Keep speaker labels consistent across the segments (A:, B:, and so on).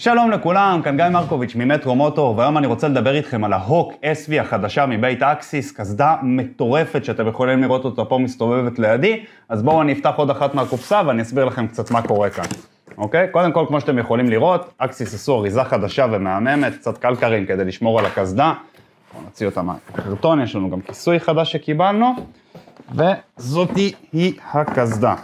A: שלום לכולם, כאן גיא מרקוביץ' ממטרו מוטור, והיום אני רוצה לדבר איתכם על ההוק SV החדשה מבית אקסיס, קסדה מטורפת שאתם יכולים לראות אותה פה מסתובבת לידי, אז בואו אני אפתח עוד אחת מהקופסה ואני אסביר לכם קצת מה קורה כאן. אוקיי? קודם כל, כמו שאתם יכולים לראות, אקסיס עשו אריזה חדשה ומהממת, קצת קלקרים כדי לשמור על הקסדה. בואו נוציא אותה מהקרטון, יש לנו גם כיסוי חדש שקיבלנו, וזאתי היא הקסדה.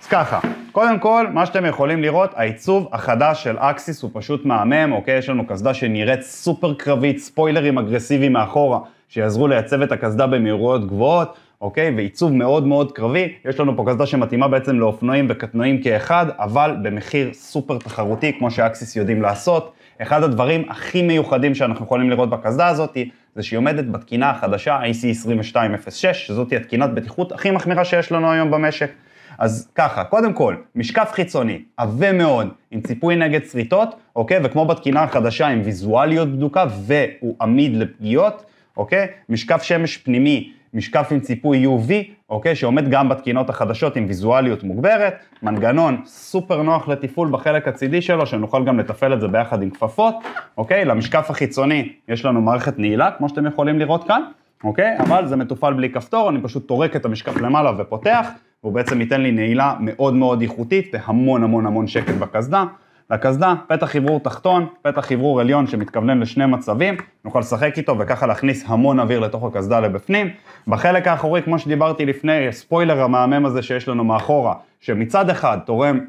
A: אז ככה, קודם כל, מה שאתם יכולים לראות, העיצוב החדש של אקסיס הוא פשוט מהמם, אוקיי? יש לנו קסדה שנראית סופר קרבית, ספוילרים אגרסיביים מאחורה, שיעזרו לייצב את הקסדה במהירויות גבוהות, אוקיי? ועיצוב מאוד מאוד קרבי. יש לנו פה קסדה שמתאימה בעצם לאופנועים וקטנועים כאחד, אבל במחיר סופר תחרותי, כמו שאקסיס יודעים לעשות. אחד הדברים הכי מיוחדים שאנחנו יכולים לראות בקסדה הזאת, זה שהיא עומדת בתקינה החדשה, IC2206, שזאת התקינת בטיחות הכי מחמירה שיש לנו היום במשק. אז ככה, קודם כל, משקף חיצוני, עבה מאוד, עם ציפוי נגד שריטות, אוקיי? וכמו בתקינה החדשה, עם ויזואליות בדוקה, והוא עמיד לפגיעות, אוקיי? משקף שמש פנימי, משקף עם ציפוי UV, אוקיי? שעומד גם בתקינות החדשות עם ויזואליות מוגברת, מנגנון סופר נוח לתפעול בחלק הצידי שלו, שנוכל גם לתפעל את זה ביחד עם כפפות, אוקיי? למשקף החיצוני יש לנו מערכת נעילה, כמו שאתם יכולים לראות כאן, אוקיי? אבל זה מתופעל בלי כפתור, אני פשוט טורק את המשקף למעלה ופותח, והוא בעצם ייתן לי נעילה מאוד מאוד איכותית, והמון המון המון שקט בקסדה. לקסדה, פתח אוורור תחתון, פתח אוורור עליון שמתכוונן לשני מצבים, נוכל לשחק איתו וככה להכניס המון אוויר לתוך הקסדה לבפנים. בחלק האחורי, כמו שדיברתי לפני, ספוילר המהמם הזה שיש לנו מאחורה, שמצד אחד תורם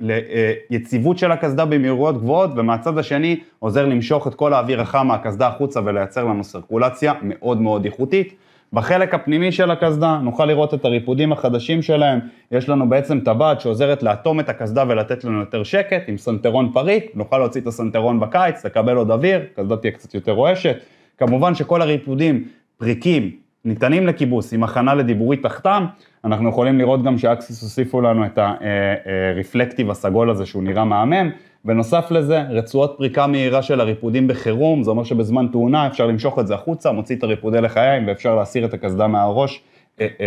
A: ליציבות של הקסדה במהירויות גבוהות, ומהצד השני עוזר למשוך את כל האוויר החם מהקסדה החוצה ולייצר לנו סרקולציה מאוד מאוד איכותית. בחלק הפנימי של הקסדה נוכל לראות את הריפודים החדשים שלהם, יש לנו בעצם טבעת שעוזרת לאטום את הקסדה ולתת לנו יותר שקט, עם סנטרון פריק, נוכל להוציא את הסנטרון בקיץ, לקבל עוד אוויר, הקסדה תהיה קצת יותר רועשת. כמובן שכל הריפודים פריקים ניתנים לכיבוס עם הכנה לדיבורית תחתם, אנחנו יכולים לראות גם שאקסיס הוסיפו לנו את הרפלקטיב הסגול הזה שהוא נראה מהמם, בנוסף לזה, רצועות פריקה מהירה של הריפודים בחירום, זה אומר שבזמן תאונה אפשר למשוך את זה החוצה, מוציא את הריפודי לחיים ואפשר להסיר את הקסדה מהראש,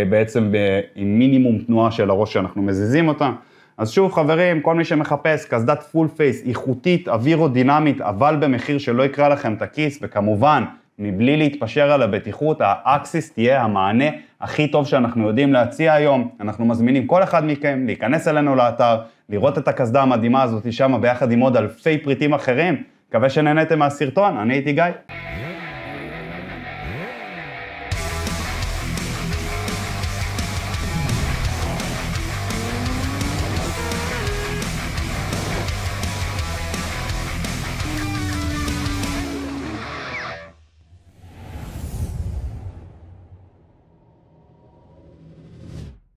A: בעצם עם מינימום תנועה של הראש שאנחנו מזיזים אותה. אז שוב חברים, כל מי שמחפש קסדת פול פייס איכותית, אווירודינמית, אבל במחיר שלא יקרא לכם את הכיס, וכמובן, מבלי להתפשר על הבטיחות, האקסיס תהיה המענה הכי טוב שאנחנו יודעים להציע היום. אנחנו מזמינים כל אחד מכם להיכנס אלינו לאתר, לראות את הקסדה המדהימה הזאת שם ביחד עם עוד אלפי פריטים אחרים. מקווה שנהנתם מהסרטון, אני הייתי גיא.